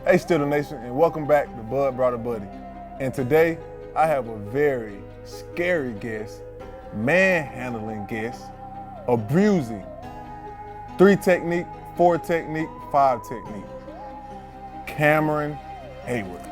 Hey, Still Nation, and welcome back to Bud Brought a Buddy. And today, I have a very scary guest, manhandling guest, abusing, 3 technique, 4 technique, 5 technique, Cameron Heyward.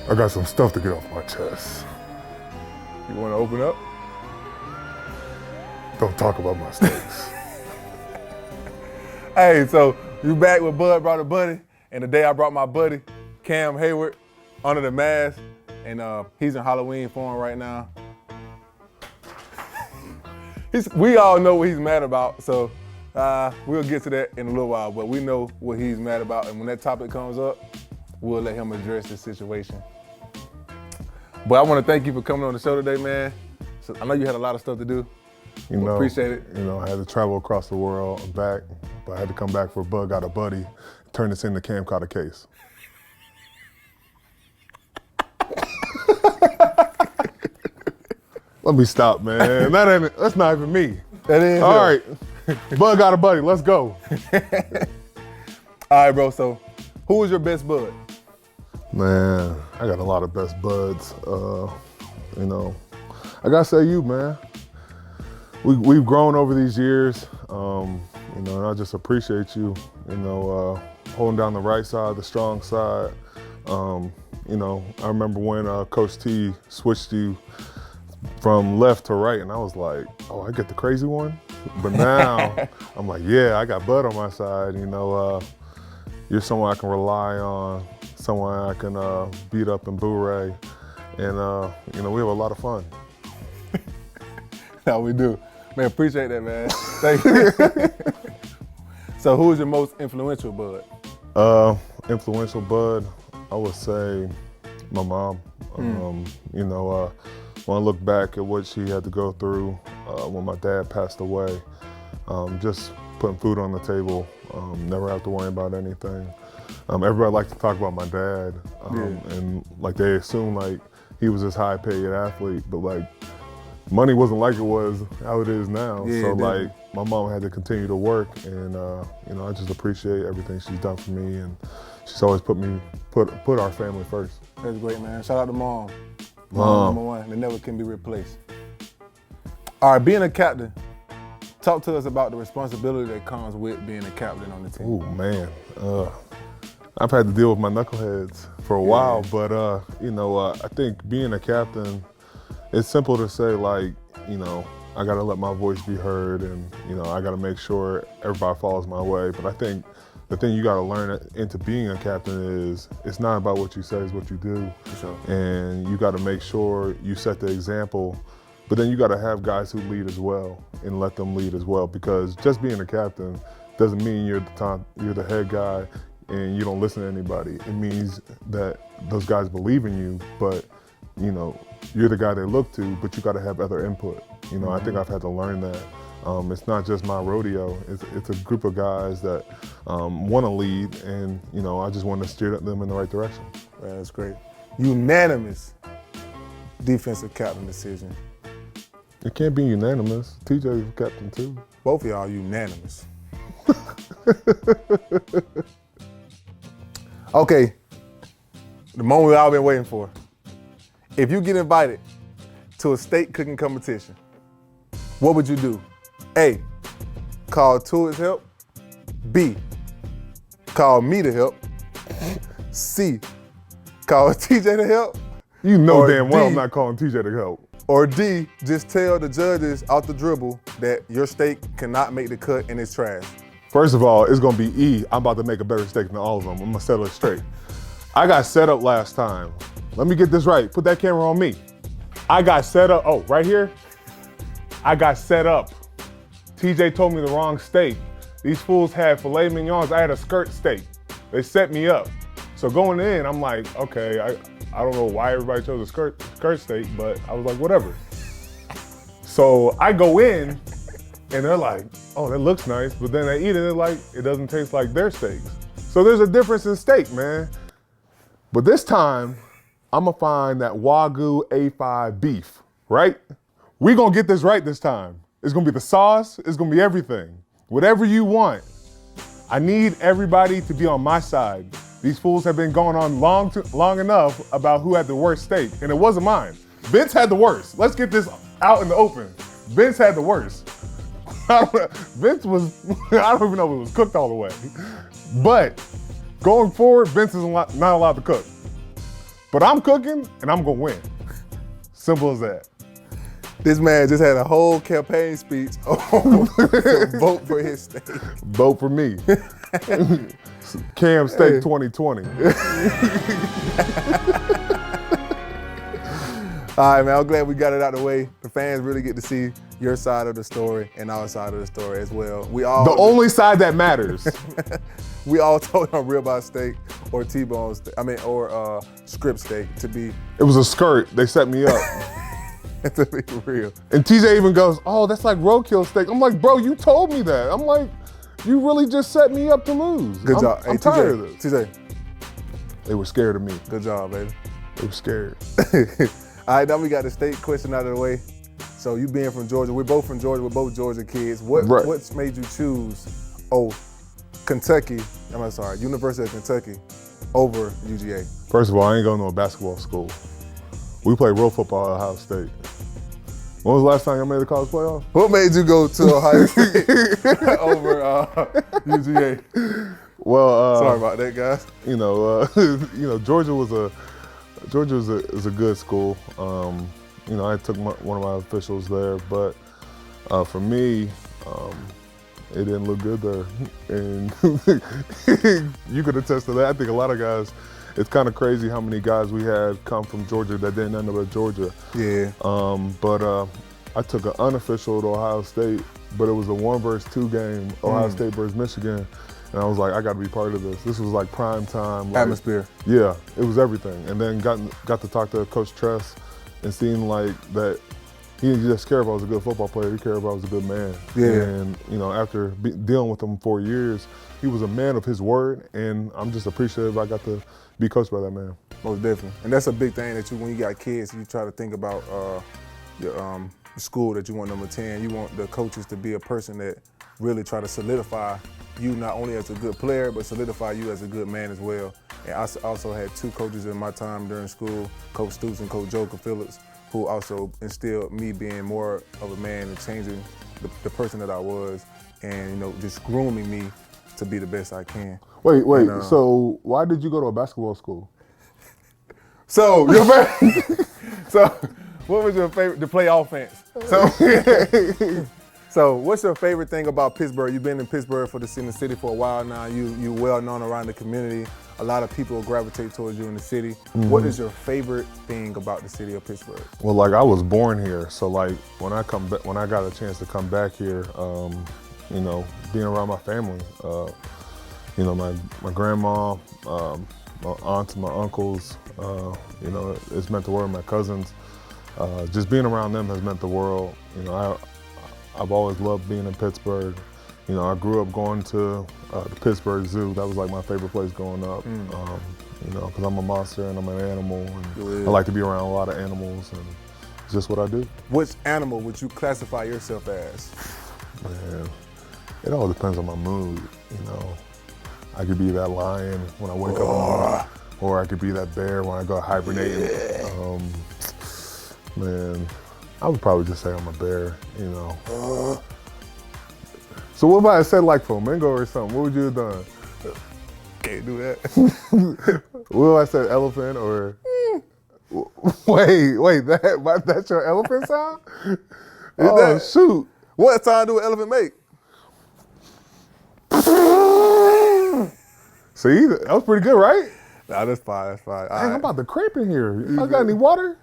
I got some stuff to get off my chest. You want to open up? Don't talk about my mistakes. Hey, so you back with Bud Brought a Buddy, and today I brought my buddy, Cam Heyward, under the mask, and he's in Halloween form right now. We all know what he's mad about, so we'll get to that in a little while, but we know what he's mad about, and when that topic comes up, we'll let him address the situation. But I want to thank you for coming on the show today, man. So I know you had a lot of stuff to do. Appreciate it. I had to travel across the world and back, but I had to come back for Bud Got a Buddy, turn this into Cam Caught a Case. Let me stop, man. That's not even me. That is. All right, Bud Got a Buddy, let's go. All right, bro, so who was your best bud? Man, I got a lot of best buds. I gotta say you, man. We've grown over these years, and I just appreciate you, holding down the right side, the strong side. I remember when Coach T switched you from left to right, and I was like, oh, I get the crazy one? But now, I'm like, yeah, I got Bud on my side, you're someone I can rely on, someone I can beat up and boo-ray, and we have a lot of fun. No, we do. Man, appreciate that, man. Thank you. So who was your most influential bud? Influential bud, I would say my mom. When I look back at what she had to go through when my dad passed away, just putting food on the table, never have to worry about anything. Everybody likes to talk about my dad, and like they assume like he was this high-paid athlete, but like money wasn't like it was how it is now. Yeah, so like my mom had to continue to work, and I just appreciate everything she's done for me, and she's always put our family first. That's great, man. Shout out to mom. Mom number one, they never can be replaced. All right, being a captain, talk to us about the responsibility that comes with being a captain on the team. Oh man, I've had to deal with my knuckleheads for a while, but I think being a captain, it's simple to say like, I gotta let my voice be heard, and I gotta make sure everybody follows my way. But I think the thing you gotta learn into being a captain is it's not about what you say, it's what you do. For sure. And you gotta make sure you set the example, but then you gotta have guys who lead as well and let them lead as well, because just being a captain doesn't mean you're the head guy and you don't listen to anybody. It means that those guys believe in you, but you're the guy they look to, but you gotta have other input. I think I've had to learn that. It's not just my rodeo, it's a group of guys that wanna lead, and I just wanna steer them in the right direction. Man, that's great. Unanimous defensive captain decision. It can't be unanimous. TJ's captain too. Both of y'all unanimous. Okay, the moment we all been waiting for. If you get invited to a state cooking competition, what would you do? A, call Tuit's help. B, call me to help. C, call TJ to help. You know Or damn well D, I'm not calling TJ to help. Or D, just tell the judges off the dribble that your steak cannot make the cut and it's trash. First of all, it's gonna be E. I'm about to make a better steak than all of them. I'm gonna settle it straight. I got set up last time. Let me get this right. Put that camera on me. I got set up, oh, right here? I got set up. TJ told me the wrong steak. These fools had filet mignons. I had a skirt steak. They set me up. So going in, I'm like, okay, I don't know why everybody chose a skirt steak, but I was like, whatever. So I go in, and they're like, oh, that looks nice, but then they eat it, and they're like, it doesn't taste like their steaks. So there's a difference in steak, man. But this time, I'm gonna find that Wagyu A5 beef, right? We gonna get this right this time. It's gonna be the sauce, it's gonna be everything. Whatever you want. I need everybody to be on my side. These fools have been going on long enough about who had the worst steak, and it wasn't mine. Vince had the worst. Let's get this out in the open. Vince had the worst. Vince was, I don't even know if it was cooked all the way. But going forward, Vince is not allowed to cook. But I'm cooking, and I'm gonna win. Simple as that. This man just had a whole campaign speech to vote for his steak. Vote for me. Cam Steak 2020. All right, man, I'm glad we got it out of the way. The fans really get to see your side of the story and our side of the story as well. The only side that matters. We all told on ribeye steak or T-bone steak, or strip steak to be. It was a skirt. They set me up. To be real. And TJ even goes, oh, that's like roadkill steak. I'm like, bro, you told me that. I'm like, you really just set me up to lose. Good job. I'm tired of this. TJ. They were scared of me. Good job, baby. They were scared. All right, now we got the state question out of the way. So you being from Georgia, we're both from Georgia, we're both Georgia kids. What's made you choose, University of Kentucky over UGA? First of all, I ain't going to a basketball school. We play real football at Ohio State. When was the last time y'all made the college playoff? What made you go to Ohio State over UGA? Well, sorry about that, guys. Georgia is a good school. I took one of my officials there, but for me, it didn't look good there. And you could attest to that. I think a lot of guys, it's kind of crazy how many guys we had come from Georgia that didn't end up at Georgia. Yeah. But I took an unofficial to Ohio State, but it was a 1-2 game, Ohio State versus Michigan. And I was like, I got to be part of this. This was like prime time. Atmosphere. Yeah, it was everything. And then got to talk to Coach Tress and seeing like that he didn't just care if I was a good football player, he cared if I was a good man. Yeah. And after dealing with him 4 years, he was a man of his word, and I'm just appreciative I got to be coached by that man. Most definitely. And that's a big thing that when you got kids, you try to think about your school that you want them to attend. You want the coaches to be a person that really try to solidify you not only as a good player, but solidify you as a good man as well. And I also had 2 coaches in my time during school, Coach Stoops and Coach Joker Phillips, who also instilled me being more of a man and changing the person that I was, and just grooming me to be the best I can. Wait. So why did you go to a basketball school? So what was your favorite to play offense? So what's your favorite thing about Pittsburgh? You've been in Pittsburgh in the city for a while now. You well known around the community. A lot of people gravitate towards you in the city. Mm-hmm. What is your favorite thing about the city of Pittsburgh? Well, like I was born here, so like when I got a chance to come back here, being around my family, my grandma, my aunts, my uncles, it's meant the world. My cousins, just being around them has meant the world. I've always loved being in Pittsburgh. I grew up going to the Pittsburgh Zoo. That was like my favorite place growing up. Because I'm a monster and I'm an animal, and I like to be around a lot of animals, and it's just what I do. Which animal would you classify yourself as? Man, it all depends on my mood. I could be that lion when I wake up in the morning, or I could be that bear when I go hibernating. Yeah. Man, I would probably just say I'm a bear. So what if I said like flamingo or something? What would you have done? Can't do that. What if I said elephant or? Wait, that's your elephant sound? Shoot. What sound do an elephant make? See, that was pretty good, right? Nah, that's fine. Hey, I'm about to cramp in here. I got any water?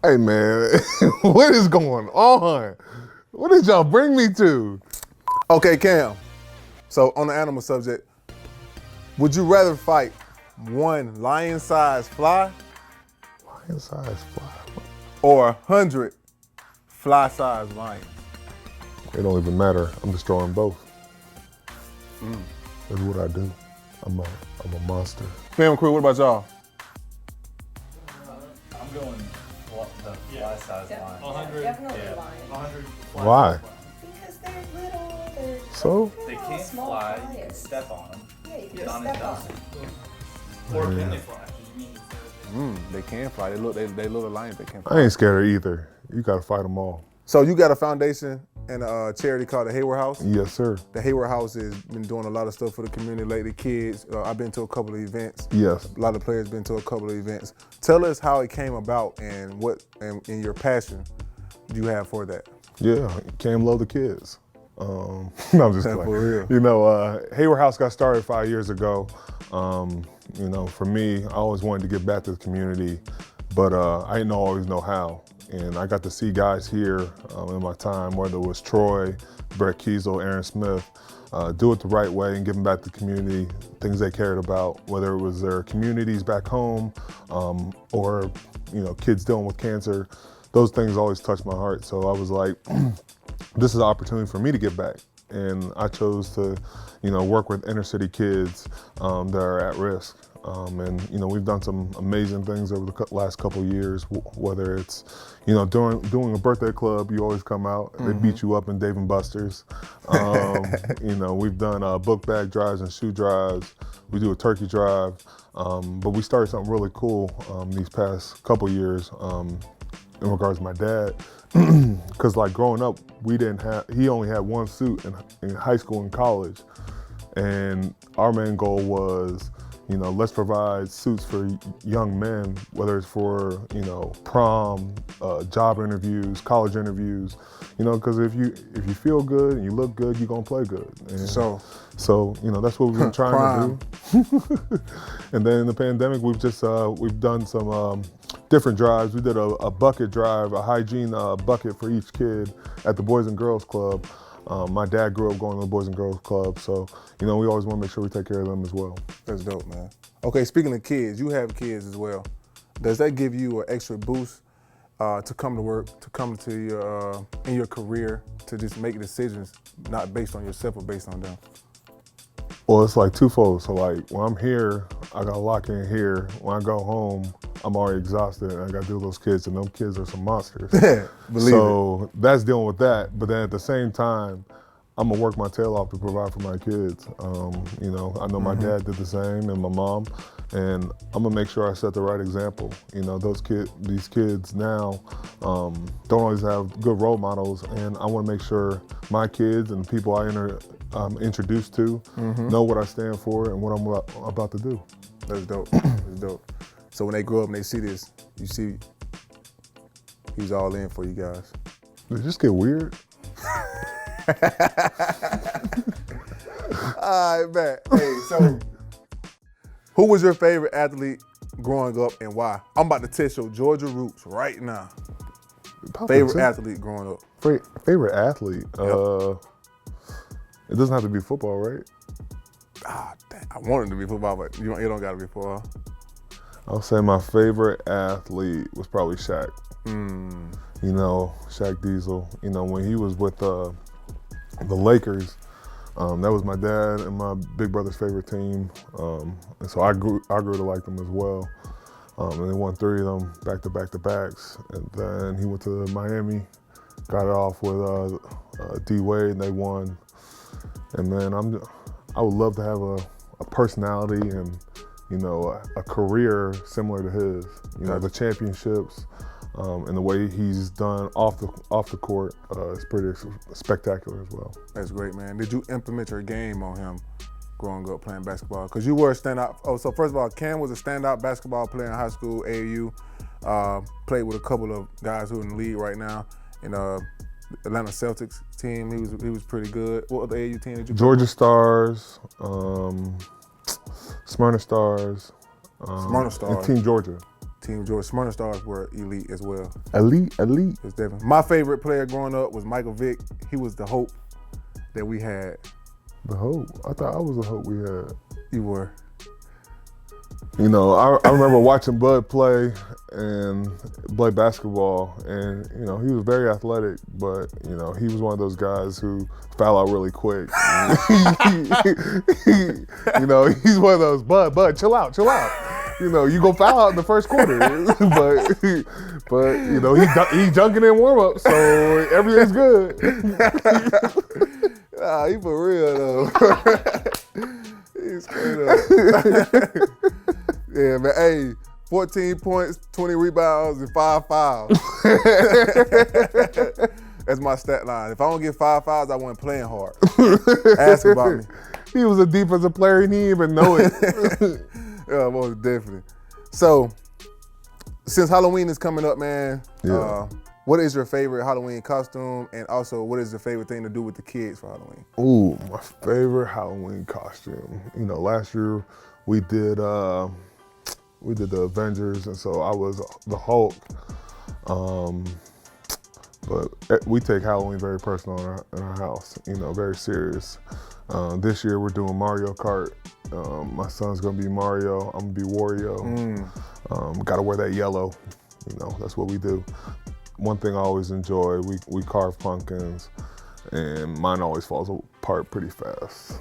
Hey man, what is going on? What did y'all bring me to? Okay, Cam. So on the animal subject, would you rather fight one lion-sized fly Lion-sized fly. or 100 fly-size lions? It don't even matter. I'm destroying both. That's what I do. I'm a monster. Film crew, what about y'all? I'm going the fly size line. 100. Definitely Yeah. lion. 100. Why? Because they're little, they're So? They little, can't small fly. You can lions. step on them. Yeah, you can Get just on and step on done. them. Or Yeah. can they fly? They can fly. They little lions. They can fly. I ain't scared of either. You gotta fight them all. So you got a foundation and a charity called the Heyward House. Yes, sir. The Heyward House has been doing a lot of stuff for the community lately. Kids, I've been to a couple of events. Yes. A lot of players been to a couple of events. Tell us how it came about and what and your passion you have for that. Yeah, came love the kids. No, I'm just For playing. real. You know, Heyward House got started 5 years ago. You know, for me, I always wanted to give back to the community, but I didn't always know how. And I got to see guys here in my time, whether it was Troy, Brett Kiesel, Aaron Smith, do it the right way and giving back to the community, things they cared about, whether it was their communities back home or, you know, kids dealing with cancer. Those things always touched my heart. So I was like, this is an opportunity for me to give back. And I chose to, you know, work with inner city kids that are at risk. And, you know, we've done some amazing things over the last couple of years, whether it's, you know, doing a birthday club, you always come out, they beat you up in Dave & Buster's. You know, we've done book bag drives and shoe drives. We do a turkey drive. But we started something really cool these past couple years in regards to my dad. Because like growing up, he only had one suit in high school and college. And our main goal was, you know, let's provide suits for young men, whether it's for, you know, prom, job interviews, college interviews, you know, because if you feel good and you look good, you're gonna play good. And so, you know, that's what we've been trying to do. And then in the pandemic, we've done some different drives. We did a bucket drive, a hygiene bucket for each kid at the Boys and Girls Club. My dad grew up going to the Boys and Girls Club, so, you know, we always want to make sure we take care of them as well. That's dope, man. Okay, speaking of kids, you have kids as well. Does that give you an extra boost to come to work, to come to your in your career, to just make decisions not based on yourself but based on them? Well, it's like twofold. So like when I'm here, I gotta lock in here. When I go home, I'm already exhausted and I gotta deal with those kids, and them kids are some monsters. So that's dealing with that. But then at the same time, I'm gonna work my tail off to provide for my kids. You know, I know my dad did the same and my mom, and I'm gonna make sure I set the right example. You know, these kids now don't always have good role models, and I wanna make sure my kids and the people I'm introduced to know what I stand for and what I'm about to do. That's dope. That's dope. So when they grow up and they see this, you see he's all in for you guys. Did it just get weird? All right, man. Hey, so who was your favorite athlete growing up and why? I'm about to test your Georgia roots right now. Favorite athlete growing up? Favorite athlete? It doesn't have to be football, right? Ah, damn. I wanted to be football, but it don't gotta be football. I'll say my favorite athlete was probably Shaq. You know, Shaq Diesel. You know, when he was with the Lakers, that was my dad and my big brother's favorite team. And so I grew to like them as well. And they won 3 of them back-to-backs. And then he went to Miami, got it off with D Wade, and they won. And man, I would love to have a personality and, you know, a career similar to his. You know, the championships and the way he's done off the court is pretty spectacular as well. That's great, man. Did you implement your game on him growing up playing basketball? Because you were a standout. Oh, so first of all, Cam was a standout basketball player in high school, AAU. Played with a couple of guys who are in the league right now. In Atlanta Celtics team, he was pretty good. What other AAU team did you play? Georgia Stars, Smyrna Stars. Smyrna Stars. And Team Georgia. Team Georgia. Smyrna Stars were elite as well. Elite. It's definitely. My favorite player growing up was Michael Vick. He was the hope that we had. The hope? I thought I was the hope we had. You were. You know, I remember watching Bud play basketball, and you know, he was very athletic, but you know, he was one of those guys who foul out really quick. You know, he's one of those Bud, chill out. You know, you go foul out in the first quarter, but you know, he's dunking in warm up, so everything's good. Nah, he for real though. He's straight up. Yeah, man. Hey, 14 points, 20 rebounds, and 5 fouls. That's my stat line. If I don't get 5 fouls, I wasn't playing hard. Ask about me. He was a defensive player, and he didn't even know it. Yeah, most definitely. So, since Halloween is coming up, man, Yeah. what is your favorite Halloween costume? And also, what is your favorite thing to do with the kids for Halloween? Ooh, my favorite Halloween costume. You know, last year we did the Avengers, and so I was the Hulk. But we take Halloween very personal in our house. You know, very serious. This year we're doing Mario Kart. My son's gonna be Mario. I'm gonna be Wario. Gotta wear that yellow. You know, that's what we do. One thing I always enjoy, we carve pumpkins, and mine always falls apart pretty fast.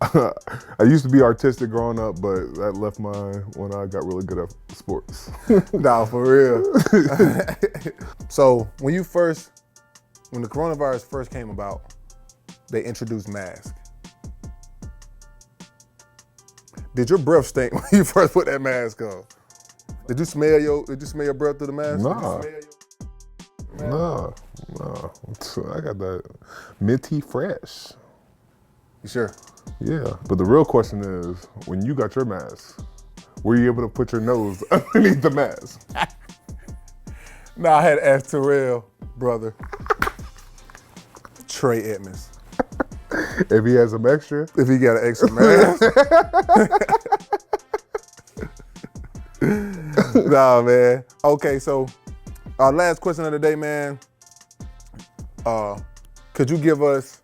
I used to be artistic growing up, but that left when I got really good at sports. Nah, for real. So when the coronavirus first came about, they introduced masks. Did your breath stink when you first put that mask on? Did you smell your breath through the mask? Nah. No. I got that minty fresh. You sure? Yeah, but the real question is, when you got your mask, were you able to put your nose underneath the mask? Nah, I had to ask Terrell, brother. Trey Edmonds. If he has some extra? If he got an extra mask. Nah, man. Okay, so our last question of the day, man. Could you give us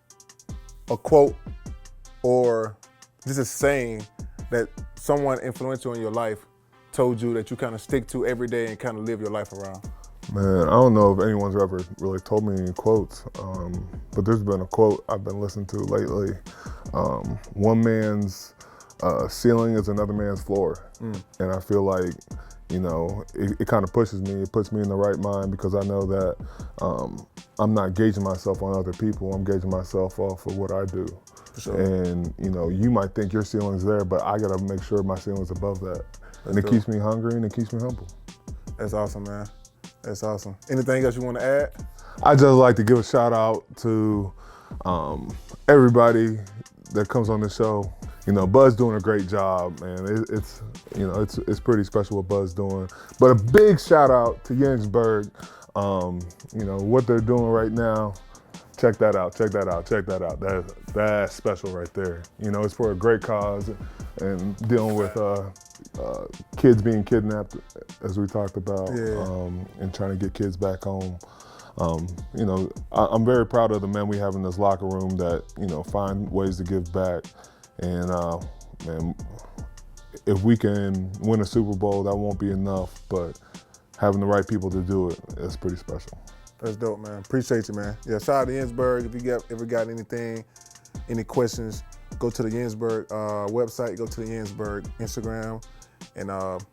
a quote or just a saying that someone influential in your life told you that you kind of stick to every day and kind of live your life around? Man, I don't know if anyone's ever really told me any quotes, but there's been a quote I've been listening to lately. One man's ceiling is another man's floor. And I feel like, you know, it kind of pushes me. It puts me in the right mind because I know that I'm not gauging myself on other people. I'm gauging myself off of what I do. For sure. And, you know, you might think your ceiling's there, but I got to make sure my ceiling's above that. And it keeps me hungry and it keeps me humble. That's awesome, man. That's awesome. Anything else you want to add? I just like to give a shout out to everybody that comes on the show. You know, Bud's doing a great job, man. It's pretty special what Bud's doing. But a big shout out to Jensburg. You know, what they're doing right now, check that out. That's special right there. You know, it's for a great cause and dealing with kids being kidnapped, as we talked about, and trying to get kids back home. You know, I'm very proud of the men we have in this locker room that, you know, find ways to give back. And man, if we can win a Super Bowl, that won't be enough, but having the right people to do it is pretty special. That's dope, man. Appreciate you, man. Yeah, shout out to Jensburg. If you ever got anything, any questions, go to the Jensburg website, go to the Jensburg Instagram, and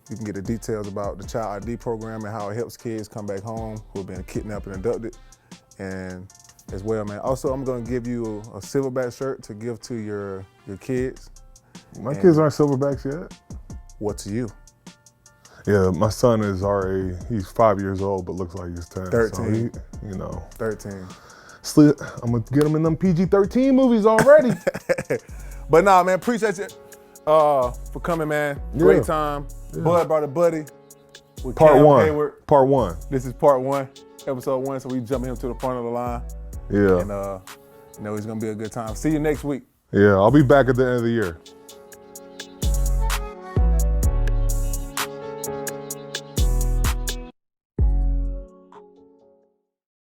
you can get the details about the Child ID program and how it helps kids come back home who have been kidnapped and abducted. And as well, man. Also, I'm gonna give you a silverback shirt to give to your kids. My kids aren't silverbacks yet. What to you? Yeah, my son is already, he's 5 years old, but looks like he's 10. 13. So he, you know. 13. I'm gonna get him in them PG-13 movies already. But nah, man, appreciate you for coming, man. Great time. Yeah. Bud brought a buddy. With Part one. Heyward. Part one. This is part one, episode 1, so we jumping him to the front of the line. Yeah. And you know, it's gonna be a good time. See you next week. Yeah, I'll be back at the end of the year.